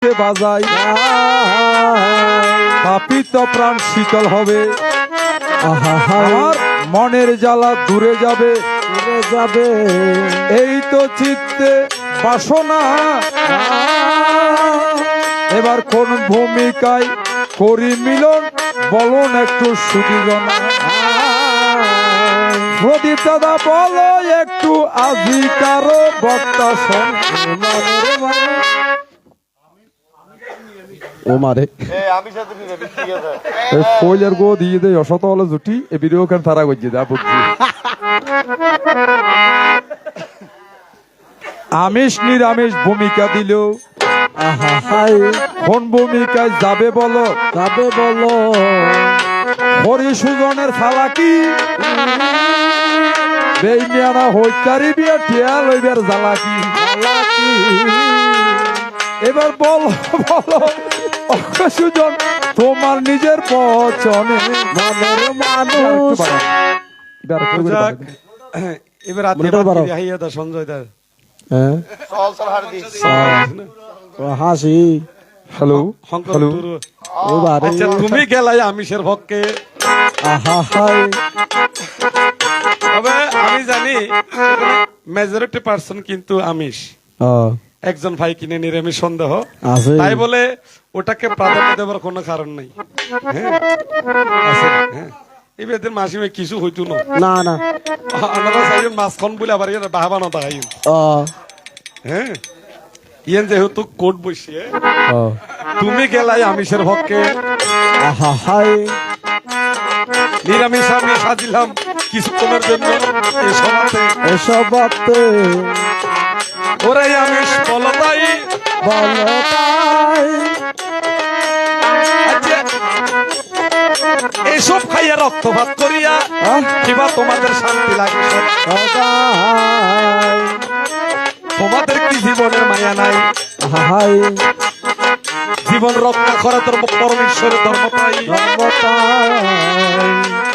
বাজাই পাপিত প্রাণ শীতল হবে, আমার মনের জ্বালা দূরে যাবে, এই তো চিত্তে বাসনা। এবার কোন ভূমিকায় করি মিলন বলুন একটু সুদীজনা। প্রদীপ দাদা বলো একটু আজি কারো বক্তা শোন। ও মারে ফইলের গো দিয়ে দেয় অসত হলো জুটি এ ভিডিও খান তারা গজ্জি দা বুঝছি। আমিষ নিরামিষ ভূমিকা দিল, কোন ভূমিকায় যাবে বলো, হরি সুজনের ফালাকি বেইমিয়ানা হইতারি বিয়া টিয়া লইবার জ্বালাকি। এবার বলো সুজন তোমার নিজের পছনে মানুষ। এবার সঞ্জয় দা হাসি হ্যালো হ্যালো তুমি গেলাই আমিষের পক্ষে। তবে আমি জানি মেজরিটি পার্সন কিন্তু আমিষ, একজন ভাই কিনে নিরামিষ সন্দেহ, তাই বলে ওটাকে প্রাধান্য দেওয়ার কোনো কারণ নাই। এবার মাসিমে কিছু হইতো না আমরা চাইছেন মাছখন বলে আবার বাহাবানো তাই। হ্যাঁ ইয়েন যেহেতু কোর্ট বসিয়ে তুমি গেলাই আমিষের পক্ষে, নিরামিষ আমি সাজিলাম কিছুক্ষণের জন্য এসব ওরে আমিষ বলতাই এইসব খাইয়া রক্তপাত করিয়া কিবা তোমাদের শান্তি লাগে? তোমাদের কি জীবনের মায়া নাই? জীবন রক্ষা করে ধর্ম পরমেশ্বরের ধর্ম পাই।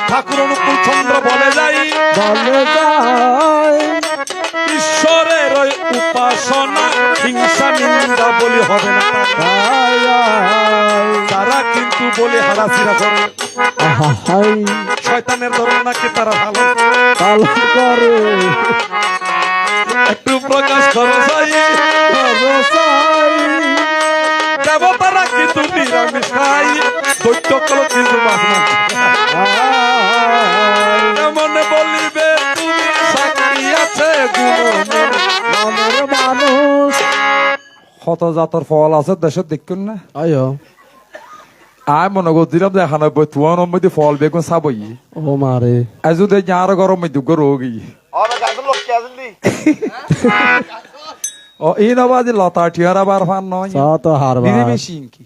ঠাকুর অনুকূল চন্দ্র বলে যাই ঈশ্বরের উপাসনা হিংসা নিন্দা বলি হবে না, তারা কিন্তু বলি হারাছিরা করে। শয়তানের ধর্ম নাকি তারা ভালো করে, একটু প্রকাশ করো চাই। দেবতারা কিন্তু নিরামিষ খাই, দৈত্য কল কিন্তু মাছ মনে বলিবে তুমি সাক্ষী আছে মানুষ। কত জাতর ফল আছে দেশের দেখুন না। আয় মনে করছিলাম যে 91 মধ্যে ফল বেগুন চাবই ও মারে আজ যার গরম মধ্যে রোগী ও এই নবাজি লতা টিয়ার আবার ফান নয় নিরামিষ কি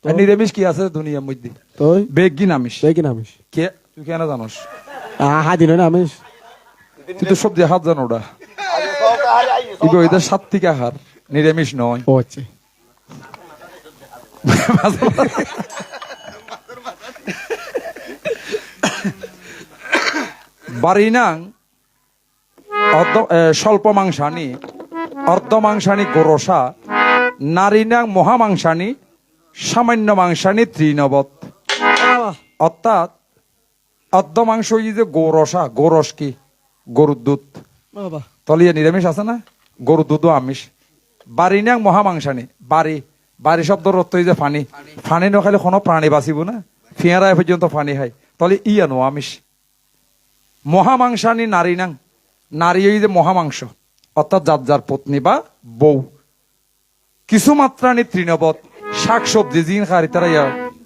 নিরামিষ কি আছে দুনিয়ার মধ্যে? বেগিন আমিষ কে তুই কেন জানোস? দিন আমিষ তুই তো সবজি হাত জানো ওটা এদের সাত্বিক আহার, নিরামিষ নয়। ও আচ্ছা বারিনাং স্বল্প মাংসানি, অর্ধ মাংসানি গোরসা, নারীনাং মহামাংসানি, সামান্য মাংসানি তৃণবত। অর্থাৎ অর্ধ মাংস যে গোরসা, গোরস কি গরুর দুধ, তলিয়ে নিরামিষ আছে না, গরুর দুধও আমিষ। বারিনাং মহামাংসানি, বাড়ি শব্দের অর্থ যে ফানি, ফানি ন খাইলে কোনো প্রাণী বাঁচিব না, ফিয়ারায় পর্যন্ত ফানি খাই, তাহলে ইয়ানো আমিষ। মহামাংসানি নারীনাং, নারী ওই যে মহামাংস অর্থাৎ যার পত্নী বা বউ। কিছু মাত্রানি তৃণবত, শাক সবজি জিন খার তারা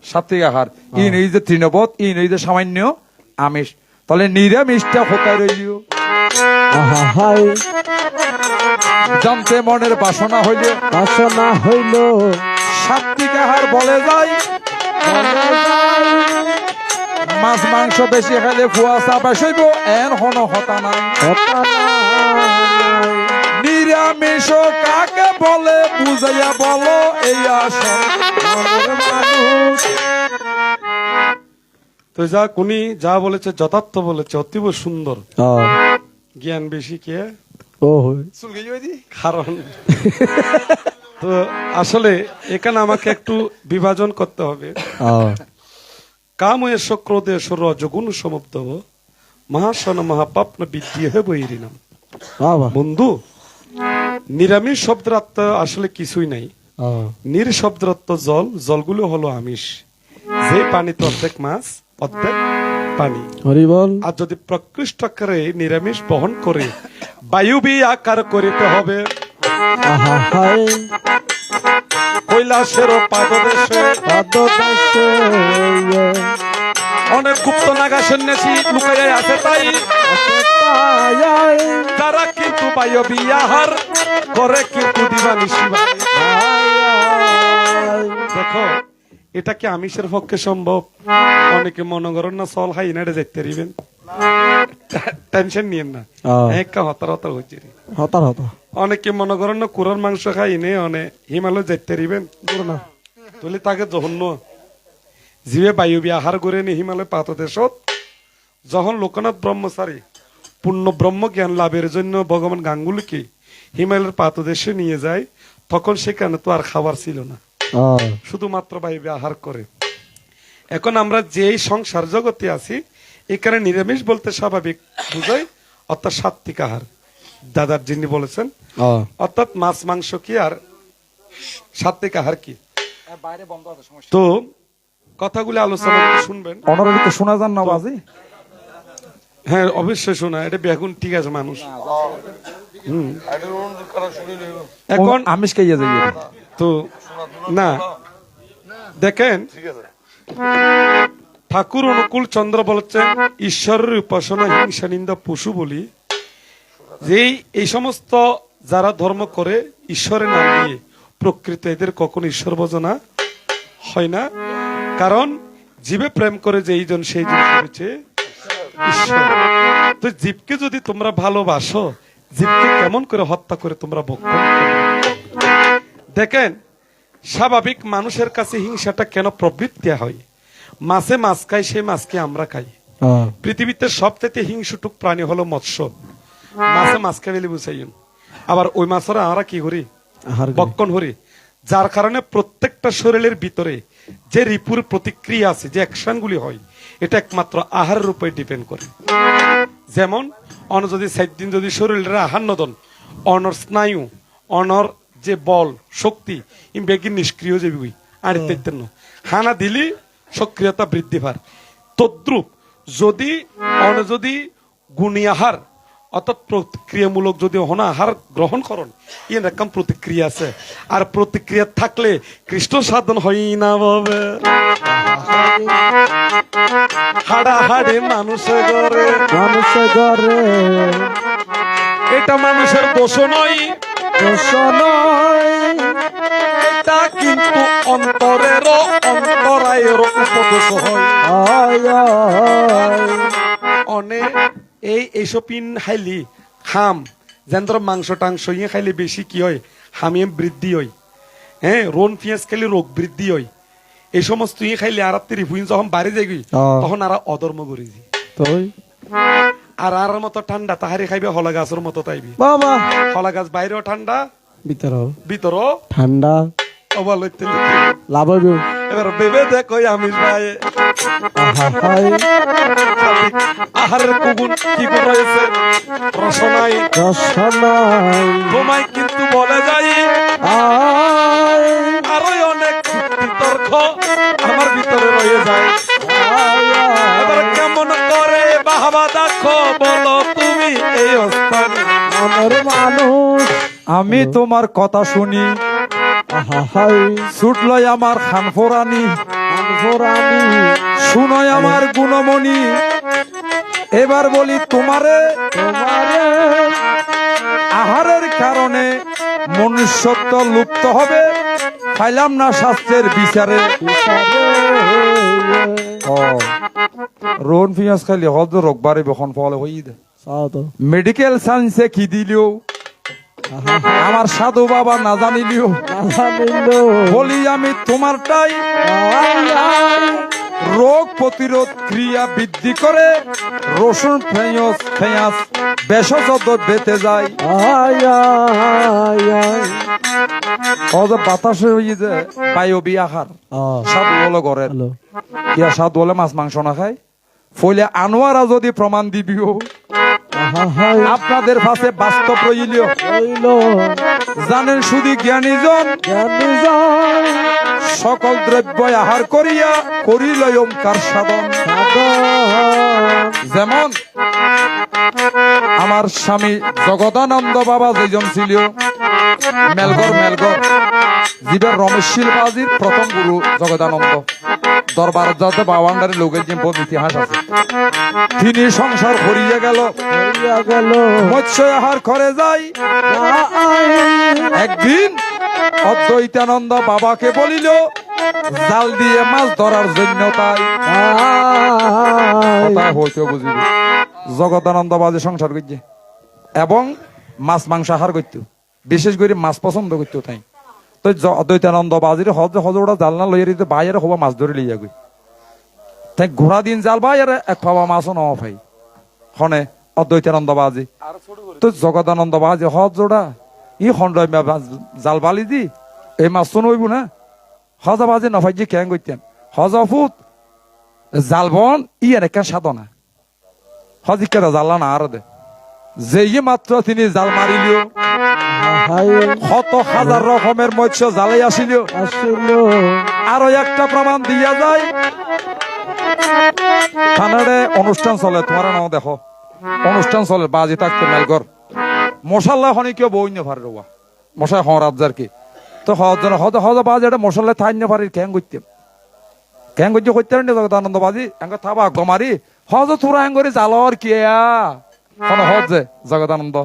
সাত্বিক আহার, ইন এই যে তৃণবত, ইন এই যে সামান্য আমিষ। তাহলে নিরামিষটা কোথায় রইল? জানতে মনের বাসনা হইল সাত্বিক আহার বলে যায়। মাছ মাংস বেশি খাইলে ফুয়াশা বেসইব এন হন হতা নাই। নিরামিষ কাকে বলে বুঝাইয়া বলো এই আসন মানুষ। তো যা কুনি যা বলেছে যথার্থ বলেছে, অতীব সুন্দর। জ্ঞান বেশি কে কারণ তো আসলে এখানে আমাকে একটু বিভাজন করতে হবে। কাম এস ক্রোধে এস রজগুণ সমুদ্র মহাসন মহাপাপ্ন বিদ্যে হে বৈরিনাম। বন্ধু, নিরামিষ শব্দের অর্থ আসলে কিছুই নাই। নির শব্দের অর্থ জল, জলগুলো হলো আমিষ। যে পানিতে অর্ধেক মাছ অর্ধেক পানি। হরিবল। আর যদি প্রকৃষ্ট আকারে নিরামিষ বহন করে বায়ুবী আকার করিতে হবে কৈলাসের পাদদেশে অনেক গুপ্ত নাগা সন্ন্যাসী লুকাইয়া আছে তাই তারা কিন্তু বায়বী আহার করে কিন্তু দিবানিশি। দেখো, এটা কি আমিষের পক্ষে সম্ভব? অনেকে মনে করেন না চল হাই নাড়ে যেতে পারিবেন, টেনশন নিয়েন না, একটা হতার হতার হচ্ছে। অনেকে মনে করেন না কুরার মাংস খাই নে অনেক হিমালয় যেতে পারিবেন না, তুলে তাকে জহন্য জীবে বায়ুবী আহার করে নি হিমালয় পাত দেশত। যখন লোকনাথ ব্রহ্মচারী পূর্ণ ব্রহ্ম জ্ঞান লাভের জন্য ভগবান গাঙ্গুলিকে হিমালয়ের পাত দেশে নিয়ে যায়, তখন সেখানে তো আর খাবার ছিল না, শুধুমাত্র বায়ুবী আহার করে। এখন আমরা যেই সংসার জগতে আছি এখানে নিরামিষ বলতে স্বাভাবিক বুঝাই, অর্থাৎ সাত্বিক আহার। দাদার যিনি বলেছেন, অর্থাৎ মাছ মাংস কি আর সাত্বিক আহার কি। তো কথাগুলো আলোচনা শুনবেন, অনারকে শোনা যান না বাজি? হ্যাঁ অবশ্যই শোনা, এটা বেগুন ঠিক আছে মানুষ। এখন আমিষ খাইয়া যাই তো না, দেখেন ঠাকুর অনুকূল চন্দ্র বলছেন ঈশ্বরের উপাসনা হিংসা নিন্দা পশু বলি। যে এই সমস্ত যারা ধর্ম করে ঈশ্বরের নাম নিয়ে, প্রকৃত এদের কখনো ঈশ্বর ভজনা হয় না। কারণ জীবে প্রেম করে যেই জন সেই জন করেছে ঈশ্বর। তো জীবকে যদি তোমরা ভালোবাসো, জীবকে কেমন করে হত্যা করে তোমরা ভক্ষণ করো? দেখেন, স্বাভাবিক মানুষের কাছে হিংসাটা কেন প্রবৃত্তি হয়? মাছে মাছ খাই, সেই মাছকে আমরা খাই। পৃথিবীতে সবচেয়ে হিংসুটুক প্রাণী হলো মৎস্য। মাছে মাছ খাই বলে বুঝাইন, আবার ওই মাছের আমরা কি করি? ভক্ষণ করি। যার কারণে প্রত্যেকটা শরীরের ভিতরে যে রিপুর প্রতিক্রিয়া আছে, যে অ্যাকশন গুলি হয়, এটা একমাত্র আহারের উপরে ডিপেন্ড করে। যেমন অন যদি 7 দিন যদি শরীরের আহার নদন, অনর স্নায়ু, অনর যে বল শক্তি বেগিন নিষ্ক্রিয় যে আর হানা দিলি সক্রিয়তা বৃদ্ধি পার। তদ্রুপ যদি যদি গুণী আহার অর্থাৎ প্রতিক্রিয়ামূলক যদি হনা আহার গ্রহণ করেন, এরকম প্রতিক্রিয়া আছে। আর প্রতিক্রিয়া থাকলে কৃষ্ণ সাধন হয় না ভাবে হাড়াহাড়ি মানুষের ঘরে এটা মানুষের দোষ নয়, এটা কিন্তু অন্তরের অন্তরায়ের উপদোষ হয়। অনেক এইসব খাইলি খাম যেন মাংস টাংস ইয়ে খাইলে বেশি কি হয়, হামিয়ে বৃদ্ধি হয়। হ্যাঁ, রোন পেঁয়াজ খাইলে রোগ বৃদ্ধি হয়। এই সমস্ত ইয়ে খাইলে আর যখন বাড়ি যাই তখন আর অধর্ম করি আর মতো ঠান্ডা তাহারি খাইবে হলা গাছের মতো তাইবি। হলা গাছ বাইরেও ঠান্ডা, ভিতর ঠান্ডা। লাভ এবার ভেবে দেখো আমিষ ভাই আহারের কুগুন কি রয়েছে, রসনাই তোমায় কিন্তু বলে যাই আরো অনেক তর্ক আমার ভিতরে রয়ে যায়। এবার কেমন করে বাহাবা দেখো বলো তুমি এই অবস্থানে আমার মানুষ। আমি তোমার কথা শুনি, ছুটলয় আমার খানফোরানি, শুনয় আমার গুণমণি। এবার বলি তোমারে আহারের কারণে মনুষ্যত্ব লুপ্ত হবে, খাইলাম না শাস্ত্রের বিচারে। রোন পিঁয়াজ খাইলে হদ রোগ বাড়ি বখন ফলে হই দে। মেডিকেল সায়েন্সে কি দিলেও আমার সাধু বাবা না জানিলিও বলি আমি তোমারটাই রোগ প্রতিরোধ ক্রিয়া বৃদ্ধি করে রসুন পেঁয়াজ ভেষজ বেঁচে যায়। ও যে বাতাসে হয়ে যে বায়বী আহার স্বাদ বলে ঘরের হ্যালো ইয়া স্বাদ বলে মাছ মাংস না খায় ফলে আনোয়ারা যদি প্রমাণ দিবিও আপনাদের পাশে বাস্তব রইলিও রইল জানেন শুধু জ্ঞানীজন জ্ঞানীজন সকল দ্রব্য আহার করিয়া করিল ওমকার সাধন যেমন আমার স্বামী জগদানন্দ বাবা যেজন ছিল মেলগর জীবের রমেশশীল বাজির প্রথম গুরু জগদানন্দ দরবার যাতে বাওয়ান্ডারের লোকের যে বহু ইতিহাস আছে তিনি সংসার করিয়া গেল হইয়া গেল মৎস্য আহার করে যায় একদিন অদ্বৈতানন্দ বাবাকে বলিল জাল দিয়ে মাছ ধরার জন্য তাই কথা হইতে বুঝিল জগদানন্দ বাজে সংসার করছে এবং মাছ মাংস আহার করতো বিশেষ করে মাছ পছন্দ করতো তাই তো অদ্বৈতানন্দ বাজির হজরা জাল না লইয়া দিতে বাইরে হবা মাছ ধরে লইয়া গই তাই ঘোড়া দিন জাল বাইরে এক খাওয়া মাছও নেওয়া ভাই হনে অদ্বৈতানন্দ বাজি তো জগদানন্দ বাজি হজরা ই খন্ড জাল বালি দি এই মাছ তো নইব না হজা বাজে নফাই যে কেন করতেন হজা ফুট জাল বন ই একটা সাধনা হজিকেরা জাল্লা না আর দে যেই মাত্র তিনি জাল মারিলিও কত হাজার রকমের মৎস্য জালে আসিল আসিল আরো একটা প্রমাণ দিয়া যায় কানাডে অনুষ্ঠান চলে তোমার নাও দেখো অনুষ্ঠান চলে বাজি থাকতে মেলগর মশাল্লা হনি কেউ বইন্য পারে রোয়া মশাই হন রাজ্জার কি তো হজা বাজি এটা মশাল্লা থাইন্য পারি কেন করতে করতে জগদানন্দ বাজি এঙ্গ থাবা গমারি হজ থুরা এঙ্গরি জালর কিয়া হজে জগদানন্দ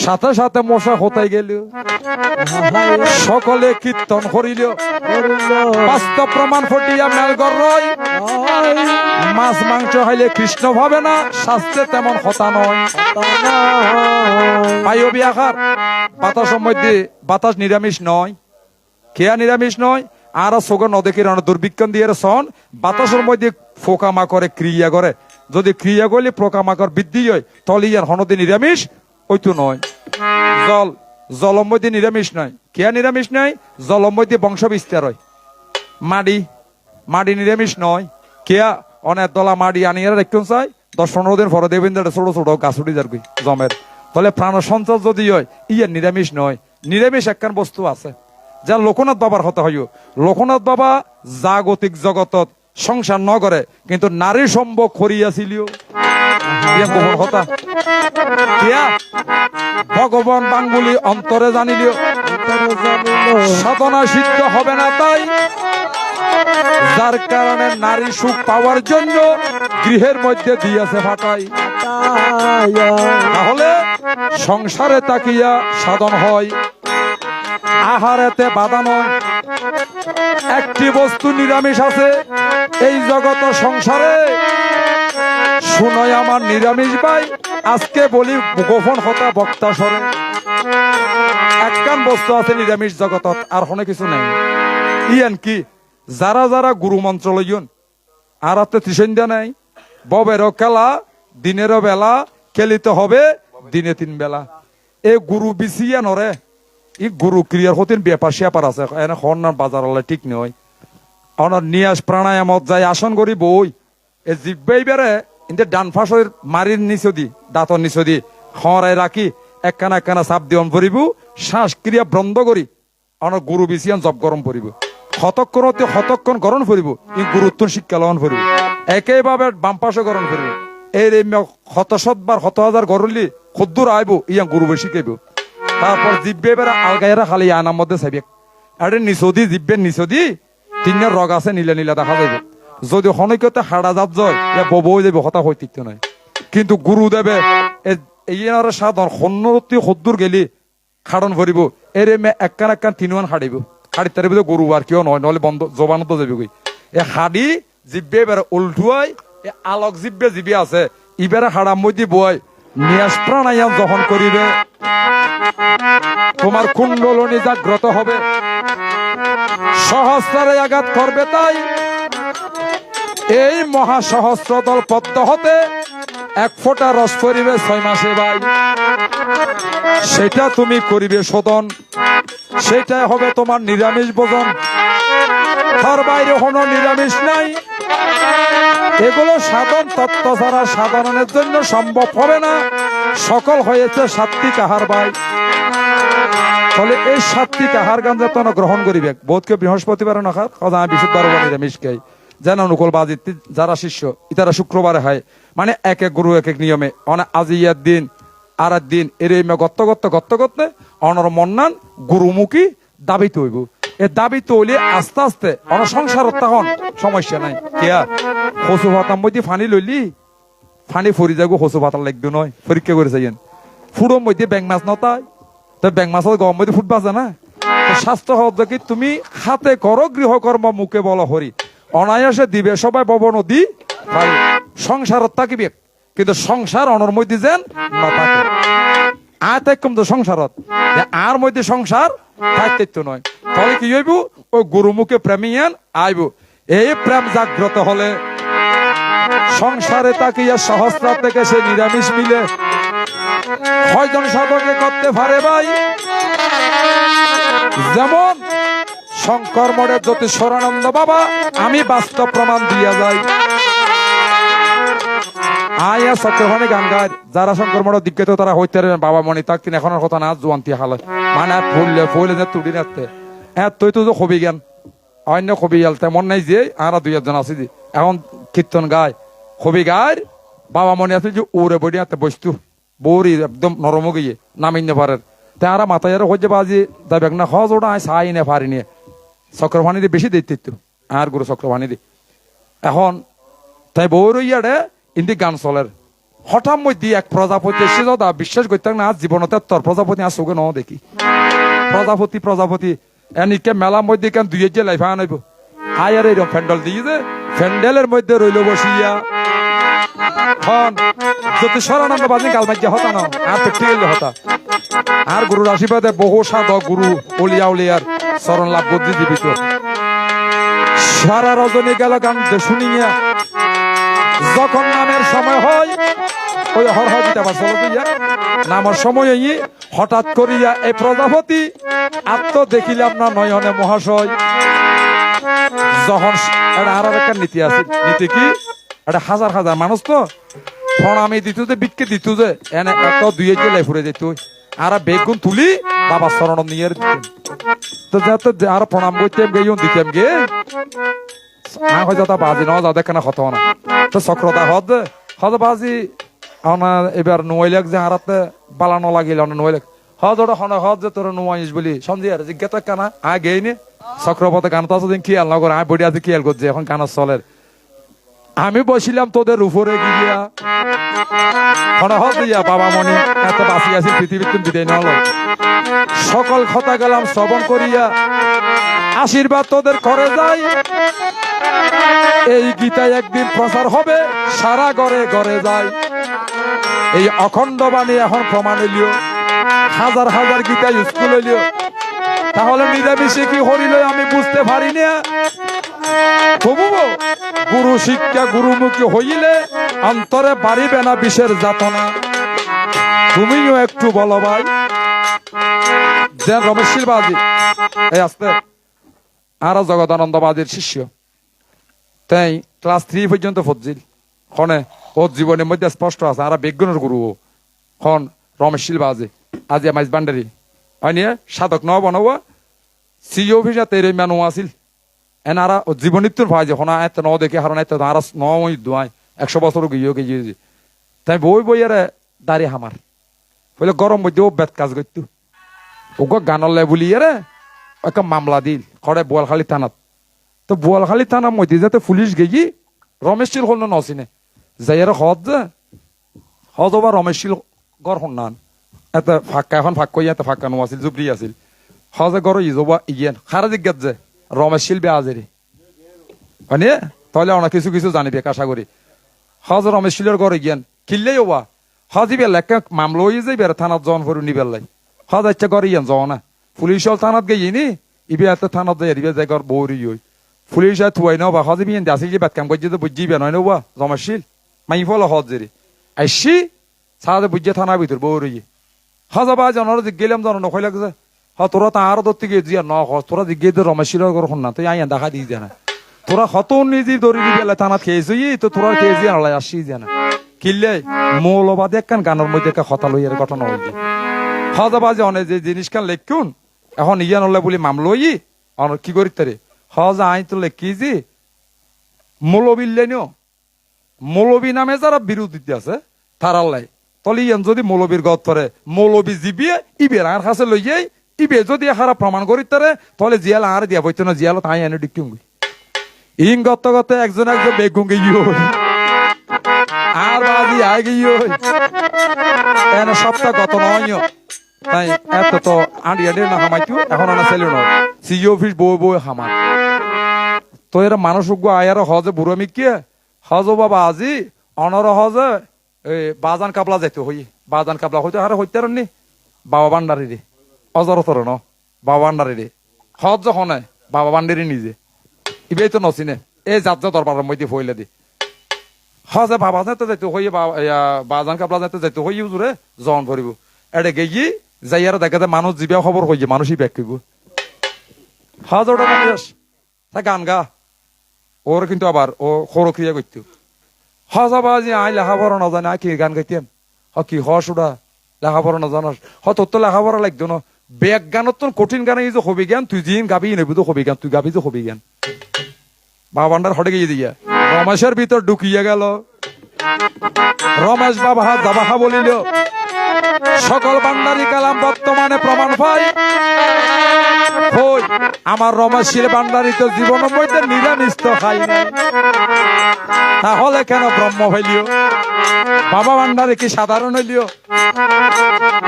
সাথে সাথে মশা হতাই গেল সকলে কীর্তন করিল বাস্তব প্রমাণ ফটিয়া মেলগর রয় মাছ মাংস খাইলে কৃষ্ণ ভাবে না শাস্ত্রে তেমন হতা নয় বায়বী আহার বাতাসের মধ্যে বাতাস নিরামিষ নয় কেয়া নিরামিষ নয় আর সোগা নদীকে দুর্বিক্ষণ দিয়ে সন বাতাসের মধ্যে ফোকামা করে ক্রিয়া করে যদি ক্রিয়া করলে পোকামাকড় বৃদ্ধি হয় তাহলে ইয়ার হনদে নিরামিষ ওইতো নয় জলম মধ্যে নিরামিষ নয় কেয়া নিরামিষ নয় জলম মধ্যে বংশ বিস্তার হয় মাটি নিরামিষ নয় কেয়া অনেক দলা মাটি আনিয়ে রাখতেন চাই 10-15 দিন পরে দেবেন ছোট ছোট গাছ উঠে যার জমের তাহলে প্রাণ সঞ্চার যদি হয় ইয়ার নিরামিষ নয় নিরামিষ একখান বস্তু আছে যা লোকনাথ বাবার হতে হয় লোকনাথ বাবা জাগতিক জগতত সংসার ন করে কিন্তু নারী সম্ভব করিয়াছিল হতা ভগবান বাঙ্গুলি অন্তরে জানিল সাধনা সিদ্ধ হবে না তাই যার কারণে নারী সুখ পাওয়ার জন্য গৃহের মধ্যে দিয়েছে ফাটাই তাহলে সংসারে তাকিয়া সাধন হয় আহারেতে বাধা নয় একটি বস্তু নিরামিষ আছে এই জগৎ সংসারে শুনয় আমার নিরামিষ ভাই আজকে বলি গোপন হতা বক্তা সরে একখান বস্তু আছে নিরামিষ জগতত আর কোনো কিছু নেই ইয়ান কি যারা যারা গুরু মন্ত্র লইন আর হাতে ত্রিসন্ধ্যা নাই ববেরও খেলা দিনেরও বেলা খেলিতে হবে দিনে 3 বেলা এ গুরু বিছিয়া নরে ই গুরু ক্রিয়ার হতেন ব্যাপার স্যাপার আছে এনে হন্যার বাজার হলে ঠিক নয় অনার নিয়াস প্রাণায়ামত যায় আসন করি বই এ জিব্বাই বেড়ে ইন্দে ডান ফাঁসের মারির নিচে দি দাঁতর নিচে দি খরাই রাখি একখানা চাপ দিয়ন পরিব শ্বাস ক্রিয়া বন্ধ করি অনার গুরু বিছিয়ান জব গরম পরিব হতক্ষণ গরম পরিব ই গুরুত্ব শিক্ষা লহন পরিব একেভাবে বাম পাশে গরম পরিব এই 100,000 গরলি খদ্দুর আইব ইয়া গুরু বেশি কেব তারপর জিব্বে বেড়া আলগাইরা খালি আনার মধ্যে চাইবে আরে নিচদি জিব্বের নিচদি 3 রগ আছে নীলা নীলা দেখা যাবে যদি হনৈক্যতে হাড়া জাত যায় ইয়া ববো যাবে হতা হইতিত্য নয় কিন্তু গুরু দেবে এই সাধন সন্নতি খদ্দুর গেলি খাড়ন ভরিব এরে মে একখান 3 হাড়িব হাড়ি তার ভিতরে গরু আর কেউ নয় নহলে বন্ধ জবানত যাবে গই এ হাড়ি জিব্বে বেড়া উল্টুয়াই এ আলোক জিব্বে জিবি আছে ইবেরা হাড়ার মধ্যে বয় নিয়াস প্রাণায়াম যখন করিবে তোমার কুণ্ডলনি জাগ্রত হবে সহস্রে আঘাত করবে তাই এই মহাসহস্রদল পদ্ম হতে 1 ফোঁটা রস পরিবে 6 মাসে ভাই সেটা তুমি করিবে শোধন সেটাই হবে তোমার নিরামিষ ভোজন, তার বাইরে কোনো নিরামিষ নাই। এগুলো সাধন তত্ত্ব ছাড়া সাধারণের জন্য সম্ভব হবে না। সকল হয়েছে সাত্বিক আহার ভাই। ফলে এই সাত্বিক আহার গান যত গ্রহণ করিবে, বোধকে বৃহস্পতিবারে না খায়, কথা বিশুদ্ধবার নিরামিষ খাই। যেন অনুকূল বাজি যারা শিষ্য ইতারা শুক্রবারে হয়, মানে এক এক গুরু এক এক নিয়মে। আজি ইয়ার দিন আর দিন এর গত্ত গত্ত গত্ত গত্তে অনর মন্নান গুরুমুখী দাবি তৈব। এ দাবি তৈলে আস্তে আস্তে অন সংসার তখন সমস্যা নাই। কেয়া হসু ভাতার মধ্যে ফানি লইলি ফানি ফরি যাবো, হসু ভাতার লাগবে নয়, পরীক্ষা করে যাইয়েন। ফুড়োর মধ্যে ব্যাং মাছ নতায়, তো ব্যাং মাছের গরম মধ্যে ফুট বাজে না। স্বাস্থ্য হচ্ছে কি তুমি হাতে করো গৃহকর্ম, মুখে বলো হরি, অনায়াসে দিবে সবাই ববন দি পারি। সংসারত থাকিবে, কিন্তু সংসার অনর মধ্যে যেন নথাকে। আয় কম তো সংসারত আর মধ্যে সংসার থাকতে নয়। তাহলে কি হইব, ওই গুরুমুখে প্রেমিয়ান আইব। এই প্রেম জাগ্রত হলে সংসারে তাকিয়া সহস্রার থেকে সে নিরামিষ মিলে কয়জন সাধকে করতে পারে ভাই। যেমন শঙ্কর মঠের জ্যোতিষ্বরানন্দ বাবা, আমি বাস্তব প্রমাণ দিয়া যাই। আয়া চক্রভানি গান গায়, যারা শঙ্কর মঠ দীক্ষিত তারা হইতে বাবা মনি তাক তিনি এখনের কথা না জোয়ান্তি হালে, মানে ফুললে ফুলে তুড়ি রাখতে তুই তো হবি জ্ঞান অন্য কবি গেল তেমন নাই যে আর দুই একজন আছে যে এখন কীর্তন গায় কবি গায়। বাবা মনে আছে যে ওরে বডি হাতে বস্তু বৌরি একদম নরম গিয়ে নামিনে পারে, তারা মাথায় হয়ে বাজি দেখ না হজ ওটা চাই নে পারি নিয়ে চক্রভানি দিয়ে বেশি দিত আর গুরু চক্রভানি দি। এখন তাই বৌর ইয়ারে ইন্দি গান চলের হঠাৎ মধ্যে এক প্রজাপতি এসে যা বিশ্বাস করতাম না জীবনতে তোর প্রজাপতি আর চোখে ন দেখি। প্রজাপতি প্রজাপতি এনিকে মেলার মধ্যে কেন দুই যে লাইফা আনাইব আয়ার এরকম ফ্যান্ডেল দিয়ে যে ফ্যান্ডেলের মধ্যে রইল বসিয়া জ্যোতিষ্বরানন্দ বাজি গাল মাইয়া হতা না আর পেটে হতা। আর গুরুর আশীর্বাদে বহু সাধক গুরু অলিয়া উলিয়ার চরণ লাভ বুদ্ধি জীবিত। সারা রজনী গেল গান শুনিয়া, যখন নামের সময় হয় ওই হর দিতে পারছিল নামের সময় হঠাৎ করিয়া এই প্রজাপতি আত্ম দেখিলাম না নয়নে মহাশয়। যখন আর একটা নীতি আছে, নীতি কি এটা হাজার হাজার মানুষ তো প্রণামী দিত যে বিক্ষে দিত যে এনে এত দুই জেলায় ফুরে যেত আর বেগুন তুলি বাবা শরণ নিয়ে তো যাতে আর প্রণাম করতাম গেইন দিতাম গে হয়তো তা বাজি ন যা দেখে না হতো না। তো চক্রতা হদ হদ বাজি এবার নোয়াইলাক যে হারাতে বালানো লাগিল নোয়াইলাক হদ ওটা হন হদ যে তোর নোয়াইস বলি সন্ধ্যা আর জিজ্ঞাসা কানা আয় গেই নে চক্রপথে গান তো আছে দিন খেয়াল না করে আয় বডি আছে খেয়াল করছে এখন গান চলের। আমি বসিলাম তোদের উপরে গিয়া হন হদ দিয়া বাবা মনি এত বাঁচি আছি পৃথিবীতে বিদায় না হলো সকল কথা গেলাম শ্রবণ করিয়া আশীর্বাদ তোদের করে যাই। এই গীতায় একদিন প্রচার হবে সারা ঘরে ঘরে যায়। এই অখণ্ড বাণী এখন প্রমাণ হইলিও, হাজার হাজার গীতা স্কুল হইলিও, তাহলে নিরামিষে কি হরিল আমি বুঝতে পারি না। তবু গুরু শিক্ষা গুরুমুখী হইলে অন্তরে বাড়িবে না বিষের যাতনা। তুমিও একটু বলো ভাই। যে রমেশশীল বাজি এই আসতে আর জগদানন্দ বাজির শিষ্য তাই ক্লাস 3 পর্যন্ত ফজিল খনে ওর জীবনের মধ্যে স্পষ্ট আছে। আর বিজ্ঞানের গুরু খন রমেশশীল বাজি আজি মাইজ বান্ডারি হয়নি সাধক ন বনবা সি অফিসে তেরে মানু আছিল এনারা জীবনীত্বর ভাই যে হনা এত ন দেখে হারণ এত আর নয় 100 বছর গিয়ে গিয়ে তাই বই বই আর দাঁড়িয়ে হামার বলে গরম মধ্যে ও বেত কাজ করতো ওকে গানলে বলি রে একটা মামলা দিল খড়ে বোয়ালখালী থানাত। তো বোয়ালখালী থানার মধ্যে যাতে পুলিশ গেছি রমেশশীল হল না নচিনে যাই আর হজ যে হজ বা রমেশশীল গড় সন্ধান এত ফাঁকা এখন ফাঁক কই এত ফাঁকা নো আছিল জুবরি আছিল হজে গড় ইজবা ইয়েন খারা জিজ্ঞাত যে রমেশশীল বে আজেরি হয়নি তাহলে অনেক কিছু কিছু জানিবে আশা করি। হজ রমেশশীলের গড় ইয়েন কিনলেই ওবা হজি বেলা মামলা হয়ে যাই বেড়ে থানাত জন ফরু নিবেলাই হজ ইচ্ছা করে ইয়ান যাও না পুলিশ থানাত গেই নি ইবে এত থানাত যাই এরিবে যাই গড় বৌরি হই পুলিশ থুয়াই নবা হজি বিয়েন দাসি যে বাদ কাম করছে তো বুঝি বে নয় নবা রমেশশীল মাই ফল হজ জেরি আইসি সাদে বুঝে থানার ভিতর বৌরি হজ বা জনের গেলাম জন নখই লাগছে তোরা তাহার ধরতে গিয়ে জিয়া ন তোরা দিকে রমেশির ঘর না তুই আইয়া দেখা দিয়ে জানা তোরা কত নিজে দড়ি দি বেলা থানা খেয়েছি তো তোরা খেয়েছি আলাই আসি জানা কিনলে মৌলবাদী একখান গানের মধ্যে একটা কথা লইয়ের ঘটনা হয়ে যায় হজাবাজে অনেক যে জিনিস খান লেখুন এখন ইয়া নলে বলি মামলই কি করি তারে হজা আইন তো লেখি যে মৌলবিল্লাইনিও মৌলবী নামে যারা বিরোধীতে আছে তারাল্লাই তলে ইয়ান যদি মৌলবীর গত পরে মৌলবী জিবিয়ে ইবের আর কাছে লইয়াই ইবে যদি খারাপ প্রমাণ করি তারে তাহলে জিয়াল আর দিয়া বইতো না জিয়াল তাই এনে ডিকুঙ্গি ইং গত গত একজন বেগুঙ্গি আর বাজি আয় গিয়ে এনে সপ্তাহ গত নয় তাই এত তো আন্ডিয়া না হামাইতো এখন না ছেলে নয় সিই অফিস বই বই হামার তো এরা মানুষ আয়ার হজে বুড়ামি কে হজ বাবা আজি অনর হজে বাজান কাবলা যাইতে হই বাজান কাবলা হইতে হারে হইতে নি বাবা বান্ডারি রে অজরতর ন বাবা বান্ডারি রে হজ যখন বাবা বান্ডারি নিজে ইবেই তো নচিনে এই যাত যা দরবারের মধ্যে ফইলে দি হজে বাবা যাইতে যাইতে হই বাজান কাবলা যাইতে যাইতে হই জুড়ে জন ভরিব এটা গেই যাই আর দেখা যায় মানুষ জিবিয়া খবর হই মানুষই ব্যাক করব হজ ওটা মানুষ তা গান গা ওর কিন্তু আবার ও খরো ক্রিয়া করত হজাবাজি আই লেখাপড়া না জানে কি গান গাইতেন কি হস ওটা লেখাপড়া না জানাস তোর তো লেখাপড়া লাগতো না বেগ গানত তো কঠিন গানে যে হবি জ্ঞান তুই জিন গাবি নেবি তো হবি জ্ঞান তুই গাবি তো হবি জ্ঞান বাবান্ডার হটে গিয়ে দিয়া রমেশের ভিতর ঢুকিয়ে গেল রমেশ বাবা দাবাহা বলিল সকল বান্ডারি কালাম বর্তমানে প্রমাণ পাই আমার রমেশের বান্ডারি তো জীবনের মধ্যে নিরামিষ তো খাই নাই তাহলে কেন ব্রহ্ম হইলিও বাবা ভান্ডারে কি সাধারণ হইলিও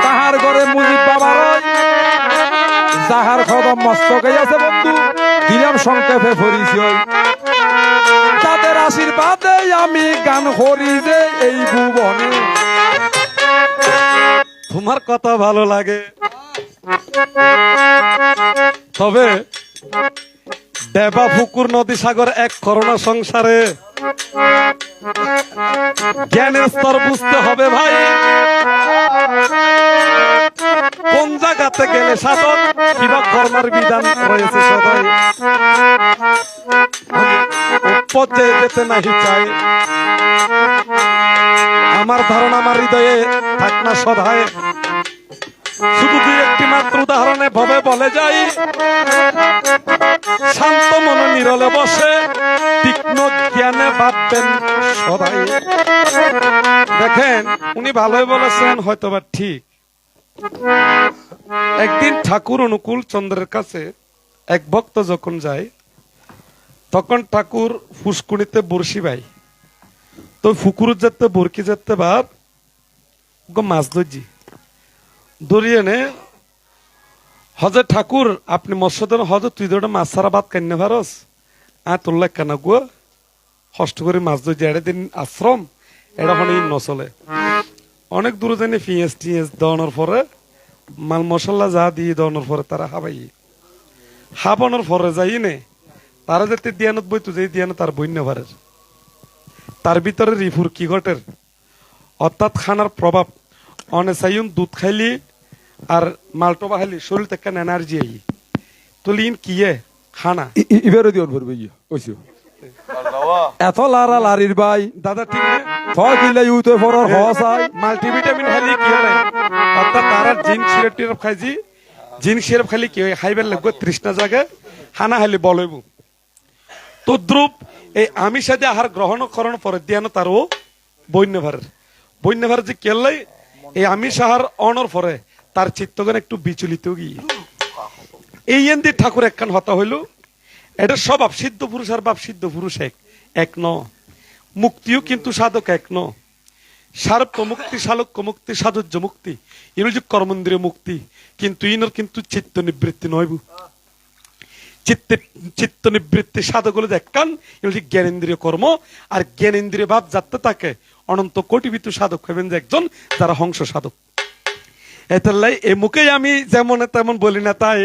তাহার ঘরে মুজিব বাবার যাহার কদম মস্তকে আছে বন্ধু দিলাম সংক্ষেপে ফরিছি তাদের আশীর্বাদে আমি গান করি যে এই ভুবনে তোমার কথা ভালো লাগে তবে দেবা পুকুর নদী সাগর এক করোনা সংসারে জ্ঞানের স্তর বুঝতে হবে ভাই কোন জায়গাতে গেলে সাধক কিবা কর্মের বিধান রয়েছে সবাই পর্যায়ে যেতে নাহি চাই আমার ধারণা আমার হৃদয়ে থাক না সদায় শুধু দুই একটি মাত্র উদাহরণে ভাবে বলে যাই শান্ত মনে নিরলে বসে তীক্ষ্ণ জ্ঞানে ভাববেন সদাই দেখেন উনি ভালোই বলেছেন হয়তোবা ঠিক একদিন ঠাকুর অনুকূল চন্দ্রের কাছে এক ভক্ত যখন যায় তখন ঠাকুর ফুসকুনিতে বর্ষি ভাই তো ফুকুর যেতে বরকি যেতে বাপ মাছ ধরছি ধরিয়ে নে হজে ঠাকুর আপনি মৎস্যদের হজ তুই ধরে মাছ ছাড়া ভাত কেন ভারস তোর লাগ কেন গো কষ্ট করে মাছ ধরছি এটা দিন আশ্রম এটা কোনো নচলে অনেক দূরে জানি পিঁয়াজ টিঁয়াজ দেওয়ানোর পরে মাল মশলা যা দিয়ে দেওয়ানোর পরে তারা হাবাই হাবানোর পরে যাই নে তারা যাতে দিয়ানত বই তুই দিয়ানো তার বই নেভারের তার ভিতরে রিফুর কি ঘটের অর্থাৎ খানার প্রভাব অনেসাইন দুধ খাইলি আর মালটোবা খাইলি শরীর থেকে এনার্জি আই তুলিন কি খানা ইবেরও দিও ভরবে গিয়ে ওইসো এত লারা লারির ভাই দাদা ঠিক না ফল কিলে ইউতে ফরর হসাই মাল্টিভিটামিন খাইলি কি হয় অর্থাৎ তারা জিঙ্ক সিরাপ টিরাপ খাইছি জিঙ্ক সিরাপ খাইলি কি হয় খাইবার লাগবে তৃষ্ণা জায়গায় খানা খাইলি বলইব তদ্রুপ এই আমিষ আদি আহার গ্রহণ করার পরে দিয়ানো তারও বন্যভার যে কেলাই এই আমিষ আহার অনর পরে তার চিত্তগণ একটু বিচলিত গিয়ে এই এন্দি ঠাকুর একখান হতা হইল এটা সব সিদ্ধ পুরুষ আর বাপ সিদ্ধ পুরুষ এক ন মুক্তিও কিন্তু সাধক এক ন সারপ্য মুক্তি শালক্য মুক্তি সাধুর্য মুক্তি ইনুজ কর্মেন্দ্রিয় মুক্তি কিন্তু ইনর কিন্তু চিত্ত নিবৃত্তি নয়বু চিত্ত নিবৃত্তি সাধক হলো দেখান জ্ঞানেন্দ্রীয় কর্ম আর জ্ঞানেন্দ্রীয় ভাব যাতে তাকে অনন্ত কোটিবিত সাধক হবেন যে একজন যারা হংস সাধক এটাই এ মুখেই আমি যেমন তেমন বলি না তাই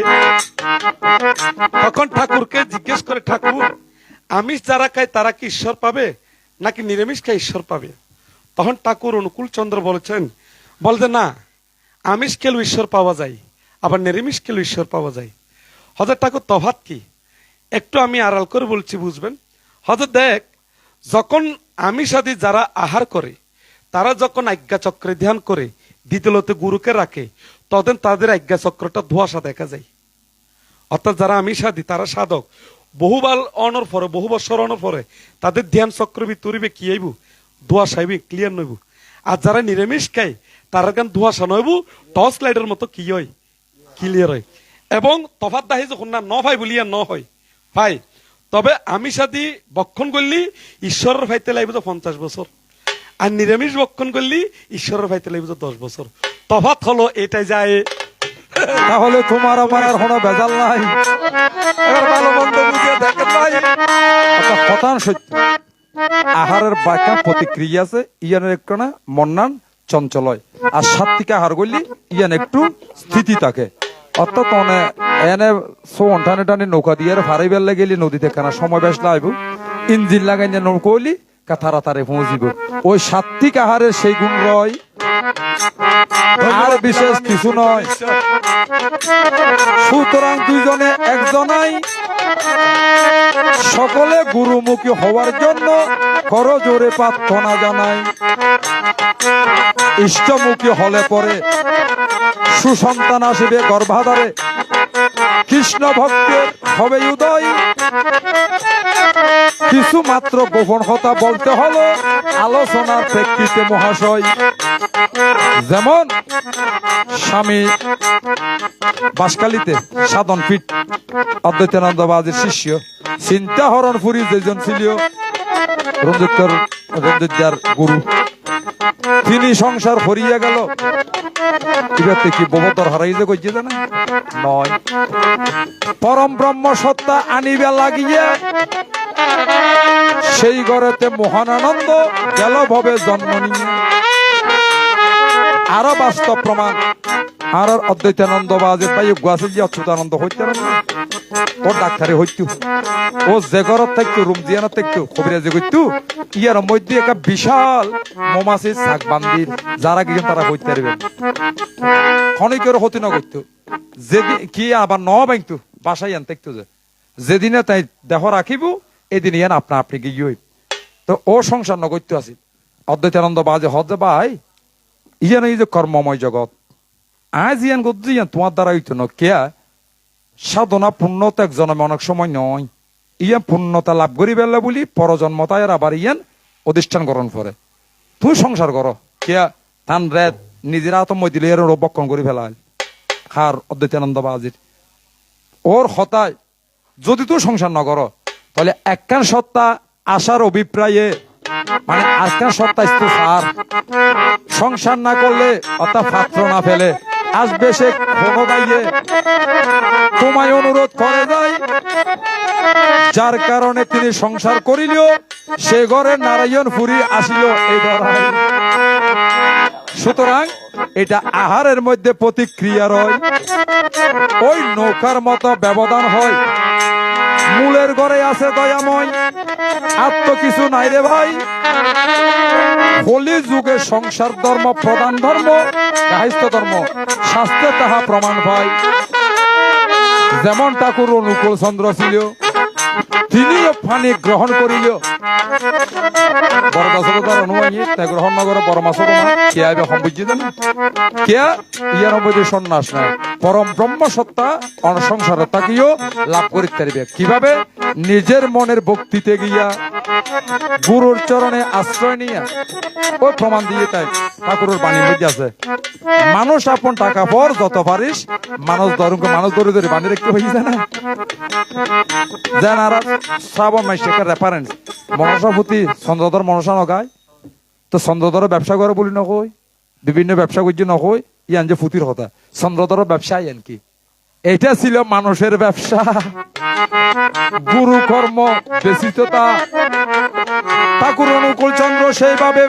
তখন ঠাকুরকে জিজ্ঞেস করে ঠাকুর আমিষ যারা খায় তারা কি ঈশ্বর পাবে নাকি নিরামিষ খায় ঈশ্বর পাবে তখন ঠাকুর অনুকূল চন্দ্র বলছেন বলতে না আমিষ খেলেও ঈশ্বর পাওয়া যায় আবার নিরামিষ খেলে ঈশ্বর পাওয়া যায়। হজরত ঠাকুর তফাৎ কি একটু আমি আড়াল করে বলছি, বুঝবেন। হজরত দেখ, যখন আমিষাদি যারা আহার করে, তারা যখন আজ্ঞা চক্রে ধ্যান করে দ্বিতীয়তে গুরুকে রাখে, তখন তাদের আজ্ঞা চক্রটা ধোঁয়াশা দেখা যায়। অর্থাৎ যারা আমিষাদি, তারা সাধক, বহুবার অনর পরে, বহু বছর অনর পরে তাদের ধ্যান চক্র ভিতরিবে কি আইব, ধোঁয়াশা আইব, ক্লিয়ার নইব। আর যারা নিরামিষ খায়, তারা কেন ধোঁয়াশা নইব, টর্চ লাইটের মতো কি হয়, ক্লিয়ার হয়। এবং তফাৎ দাহি যখন না ভাই বলিয়া ন হয় ভাই, তবে আমিষাদি বক্ষণ করলি ঈশ্বরের ভাইতে লাগবে তো 50 বছর, আর নিরামিষ বক্ষণ করলি ঈশ্বরের ভাইতে লাগবে তো 10 বছর। তফাৎ হলো এটাই যায়। তাহলে তোমার আমার আর কোনো ভেজাল নাই। এবার ভালো মন্দ বুঝিয়ে দেখেন ভাই, কথা সত্য। আহারের বাক্যা প্রতিক্রিয়া আছে, ইয়ানের একটু না মন্নান চঞ্চল হয়, আর সাত্বিক আহার করলি ইয়ান একটু স্থিতি থাকে। অর্থাৎ এনে সোন টানে টানে নৌকা দিয়ে ফারাই বেলা গেলি নদীতে কেনা সময় বেশ লাইব, ইঞ্জিন লাগাই নৌকা হইলি তাড়াতাড়ি পৌঁছিব। ওই সাত্বিক আহারের সেই গুণ রয়, আর বিশেষ কিছু নয়। সুতরাং দুইজনে একজনাই সকলে গুরুমুখী হওয়ার জন্য করো জোরে প্রার্থনা জানাই। ইষ্টমুখী হলে পরে সুসন্তান আসিবে গর্ভাধারে, কৃষ্ণ ভক্তের হবে উদয়। কিছু মাত্র গোপন কথা বলতে হলো আলোচনার প্রেক্ষিতে মহাশয়। যেমন স্বামী বাসকালিতে সাধন পীঠ অদ্বৈতানন্দ বাজির শিষ্য চিন্তা হরণপুরী যেজন ছিল রঞ্জিতার গুরু, তিনি সংসার হরিয়া গেল। এবার কি ববতর হারাই যে কইছে জানা নয়, পরম ব্রহ্ম সত্তা আনিবে লাগিয়ে সেই ঘরেতে মহান আনন্দ গেল ভবে জন্ম নিয়ে। আরো বাস্তব প্রমাণ, আর অদ্বৈতানন্দ বাজে পাই গুয়াছে যে অচ্যুতানন্দ হইতে ওর ডাক্তারে হইতু, ও যে ঘরত থাকতো রুম দিয়ানো থাকতো কবিরাজি করতো, ইয়ার মধ্যে একটা বিশাল মৌমাছির শাক বান্দির যারা কি তারা হইতে পারবে খনিকের হতি না করতো। যেদিন কি আবার ন ভাঙতো বাসায় আন থাকতো, যে যেদিনে তাই দেহ রাখিব এদিন ইয়ান আপনা আপনি গিয়ে হইব। তো ও সংসার নগত্য আছিল। অদ্বৈতানন্দ বাজে হজ ভাই ইয়ান এই যে কর্মময় জগৎ আজ ইয়ান গদ্য ইয়ান তোমার দ্বারা হইতো না কেয়া সাধনা পূর্ণতা এক জন্মে অনেক সময় নয়, ইয়ান পূর্ণতা লাভ করি বেলা বলি পরজন্মতায় আবার ইয়ান অধিষ্ঠান গ্রহণ করে। তুই সংসার করো কেয়া ধান রেত নিজেরা তো মই দিলে এর বক্ষণ করে ফেলাল হার অদ্বৈতানন্দ বাজির ওর হতায় যদি তুই সংসার ন করো, তাহলে একখান সত্তা আসার অভিপ্রায়ে মানে আজকাল সত্তা সার সংসার না করলে অর্থাৎ পাত্র না ফেলে আসবে সে কোনো গাইয়ে তোমায় অনুরোধ করে যায়, যার কারণে তিনি সংসার করিল সে ঘরে নারায়ণ ফুরি আসিল এই ধরায়। সুতরাং এটা আহারের মধ্যে প্রতিক্রিয়া রয়, ওই নৌকার মতো ব্যবধান হয়। মূলের ঘরে আছে দয়াময়, আর তো কিছু নাই রে ভাই। কলি যুগে সংসার ধর্ম প্রধান ধর্ম, গাহিস্থ ধর্ম শাস্ত্রে তাহা প্রমাণ পায়। যেমন ঠাকুর অনুকূল চন্দ্র ছিল, তিনিও পানি গ্রহণ করিল। বরদাসতার অনুযায়ী তাই গ্রহণ নগর পরমাস কে আইবে সম্বুঝি দেন কে ইয়ার মধ্যে সন্ন্যাস নাই। পরম ব্রহ্ম সত্তা অনসংসারে তাকিও লাভ করিতে পারিবে কিভাবে? নিজের মনের ভক্তিতে গিয়া গুরুর চরণে আশ্রয় নিয়া। ওই প্রমাণ দিয়ে তাই ঠাকুরের বাণীর মধ্যে আছে, মানুষ আপন টাকা পর যত পারিস মানুষ ধরে ধরে বানিয়ে রাখতে হয়েছে না। যেন আর শ্রাবণ মাসে একটা রেফারেন্স মনসাপতি চন্দ্রধর মনসা নগায়, তো চন্দ্রধরের ব্যবসা করে বলি নকই, বিভিন্ন ব্যবসা করছি নকই, ইয়ান যে ফুতির কথা চন্দ্রধরের ব্যবসা ইয়ান কি? এটা ছিল মানুষের ব্যবসা, গুরু কর্ম বেসিততা। ঠাকুর অনুকূল চন্দ্র সেইভাবে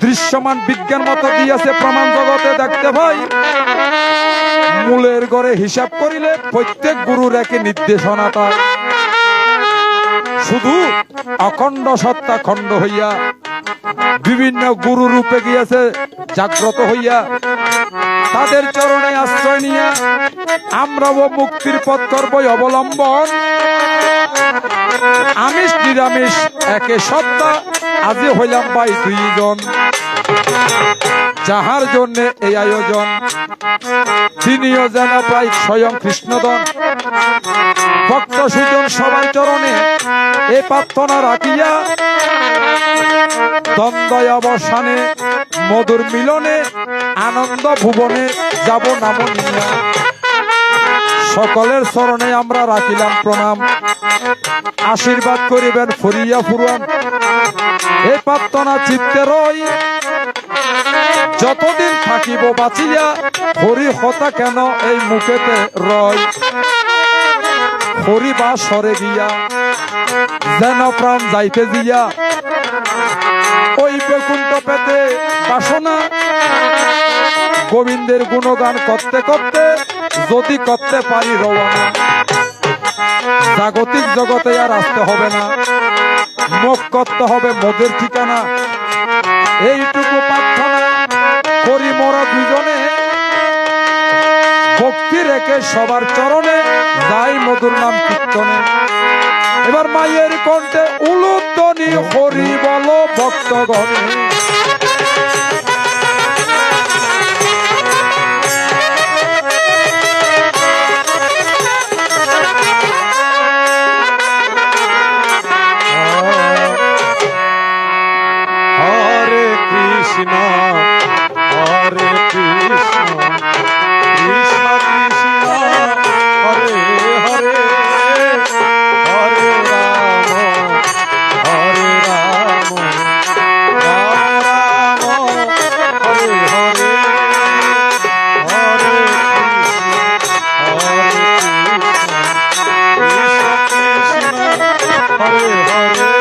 দৃশ্যমান বিজ্ঞান মত দিয়েছে প্রমাণ জগতে দেখতে ভাই। মূলের ঘরে হিসাব করিলে প্রত্যেক গুরুর একে নির্দেশনা তার, শুধু অখণ্ড সত্তা খণ্ড হইয়া বিভিন্ন গুরু রূপে গিয়েছে জাগ্রত হইয়া, তাদের চরণে আশ্রয় নিয়া আমরাও মুক্তির পথ করবই অবলম্বন। আমিষ নিরামিষ একে সত্তা, আজি হইলাম ভাই দুইজন, যাহার জন্য এই আয়োজন, তিনিও যেন প্রায় স্বয়ং কৃষ্ণদন। ভক্ত সুজন সবাই চরণে এ প্রার্থনা রাখিয়া, দ্বন্দ্ব অবসানে মধুর মিলনে আনন্দ ভুবনে যাব নাম নিয়া। সকলের চরণে আমরা রাখিলাম প্রণাম, আশীর্বাদ করিবেন ফুরিয়া ফুরান। এই প্রার্থনা চিত্তে রই, যতদিন থাকিব বাঁচিয়া, হরি হতা কেন এই মুখেতে রয়। হরি বা সরে গিয়া যেন প্রাণ যাইতে দিয়া, ওই বৈকুণ্ঠ পেতে বাসনা। গোবিন্দের গুণগান করতে করতে যদি করতে পারি রওনা, জাগতিক জগতে আর আসতে হবে না, মুখ করতে হবে মোদের ঠিকানা। এইটুকু প্রার্থনা করি মোরা দুজনে, ভক্তি রেখে সবার চরণে যাই মধুর নাম কীর্তনে। এবার মায়ের কণ্ঠে উলুধ্বনি হরি বলো ভক্তগণে। হরে কৃষ্ণ হরে কৃষ্ণ কৃষ্ণ কৃষ্ণ হরে হরে, হরে রাম হরে রাম রাম রাম হরে হরে, হরে কৃষ্ণ কৃষ্ণ কৃষ্ণ হরে হরে।